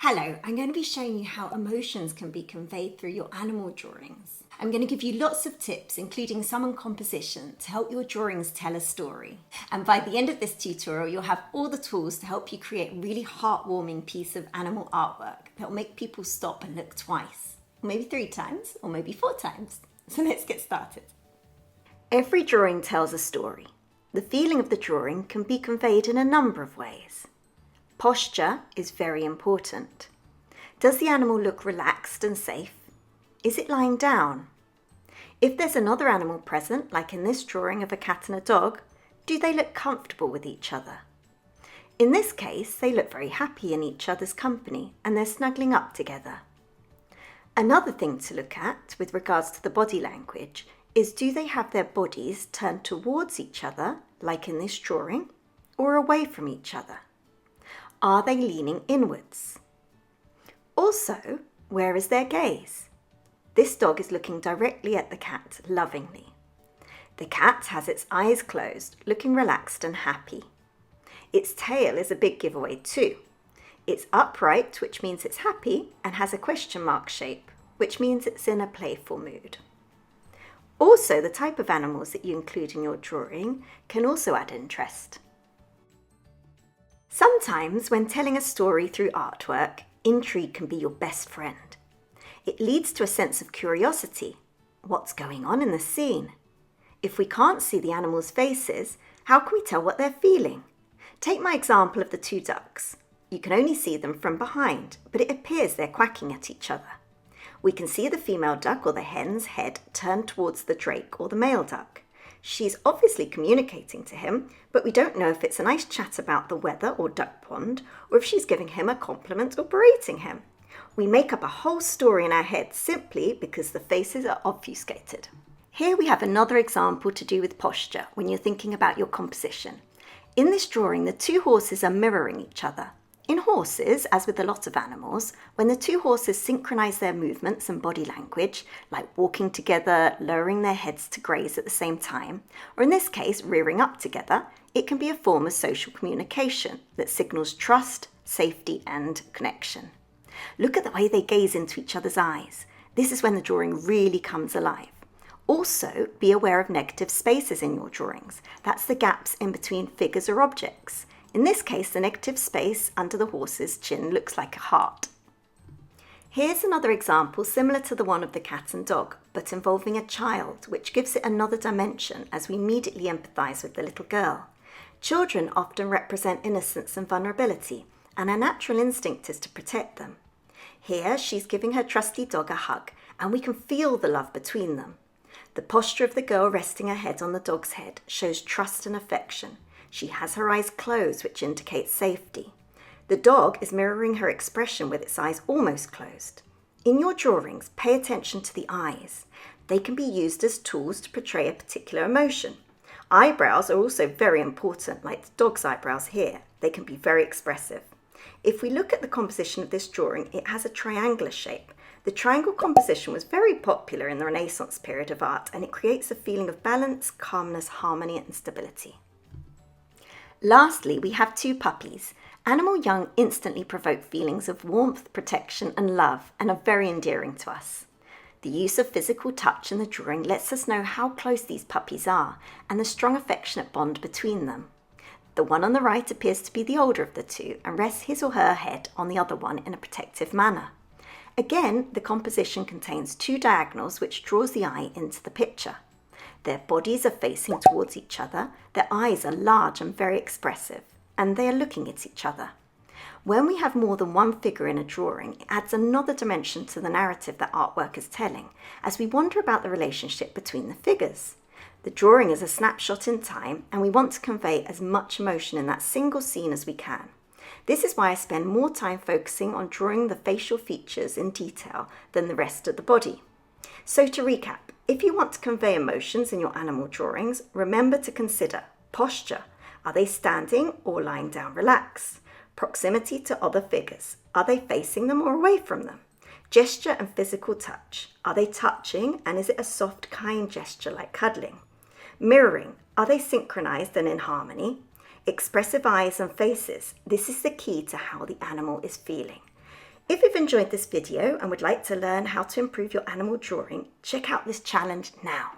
Hello, I'm going to be showing you how emotions can be conveyed through your animal drawings. I'm going to give you lots of tips, including some on composition, to help your drawings tell a story. And by the end of this tutorial, you'll have all the tools to help you create a really heartwarming piece of animal artwork that will make people stop and look twice, or maybe 3 times, or maybe 4 times. So let's get started. Every drawing tells a story. The feeling of the drawing can be conveyed in a number of ways. Posture is very important. Does the animal look relaxed and safe? Is it lying down? If there's another animal present, like in this drawing of a cat and a dog, do they look comfortable with each other? In this case, they look very happy in each other's company and they're snuggling up together. Another thing to look at with regards to the body language is, do they have their bodies turned towards each other, like in this drawing, or away from each other? Are they leaning inwards? Also, where is their gaze? This dog is looking directly at the cat lovingly. The cat has its eyes closed, looking relaxed and happy. Its tail is a big giveaway too. It's upright, which means it's happy, and has a question mark shape, which means it's in a playful mood. Also, the type of animals that you include in your drawing can also add interest. Sometimes, when telling a story through artwork, intrigue can be your best friend. It leads to a sense of curiosity. What's going on in the scene? If we can't see the animals' faces, how can we tell what they're feeling? Take my example of the 2 ducks. You can only see them from behind, but it appears they're quacking at each other. We can see the female duck or the hen's head turned towards the drake or the male duck. She's obviously communicating to him, but we don't know if it's a nice chat about the weather or duck pond, or if she's giving him a compliment or berating him. We make up a whole story in our head simply because the faces are obfuscated. Here we have another example to do with posture when you're thinking about your composition. In this drawing, the 2 horses are mirroring each other. In horses, as with a lot of animals, when the 2 horses synchronize their movements and body language, like walking together, lowering their heads to graze at the same time, or in this case, rearing up together, it can be a form of social communication that signals trust, safety, and connection. Look at the way they gaze into each other's eyes. This is when the drawing really comes alive. Also, be aware of negative spaces in your drawings. That's the gaps in between figures or objects. In this case, the negative space under the horse's chin looks like a heart. Here's another example similar to the one of the cat and dog, but involving a child, which gives it another dimension as we immediately empathise with the little girl. Children often represent innocence and vulnerability, and our natural instinct is to protect them. Here, she's giving her trusty dog a hug, and we can feel the love between them. The posture of the girl resting her head on the dog's head shows trust and affection. She has her eyes closed, which indicates safety. The dog is mirroring her expression with its eyes almost closed. In your drawings, pay attention to the eyes. They can be used as tools to portray a particular emotion. Eyebrows are also very important, like the dog's eyebrows here. They can be very expressive. If we look at the composition of this drawing, it has a triangular shape. The triangle composition was very popular in the Renaissance period of art, and it creates a feeling of balance, calmness, harmony, and stability. Lastly, we have 2 puppies. Animal young instantly provoke feelings of warmth, protection, and love, and are very endearing to us. The use of physical touch in the drawing lets us know how close these puppies are and the strong affectionate bond between them. The one on the right appears to be the older of the 2 and rests his or her head on the other one in a protective manner. Again, the composition contains 2 diagonals which draws the eye into the picture. Their bodies are facing towards each other, their eyes are large and very expressive, and they are looking at each other. When we have more than one figure in a drawing, it adds another dimension to the narrative that artwork is telling, as we wonder about the relationship between the figures. The drawing is a snapshot in time, and we want to convey as much emotion in that single scene as we can. This is why I spend more time focusing on drawing the facial features in detail than the rest of the body. So to recap, if you want to convey emotions in your animal drawings, remember to consider posture. Are they standing or lying down relaxed? Proximity to other figures. Are they facing them or away from them? Gesture and physical touch. Are they touching, and is it a soft, kind gesture like cuddling? Mirroring. Are they synchronized and in harmony? Expressive eyes and faces. This is the key to how the animal is feeling. If you've enjoyed this video and would like to learn how to improve your animal drawing, check out this challenge now.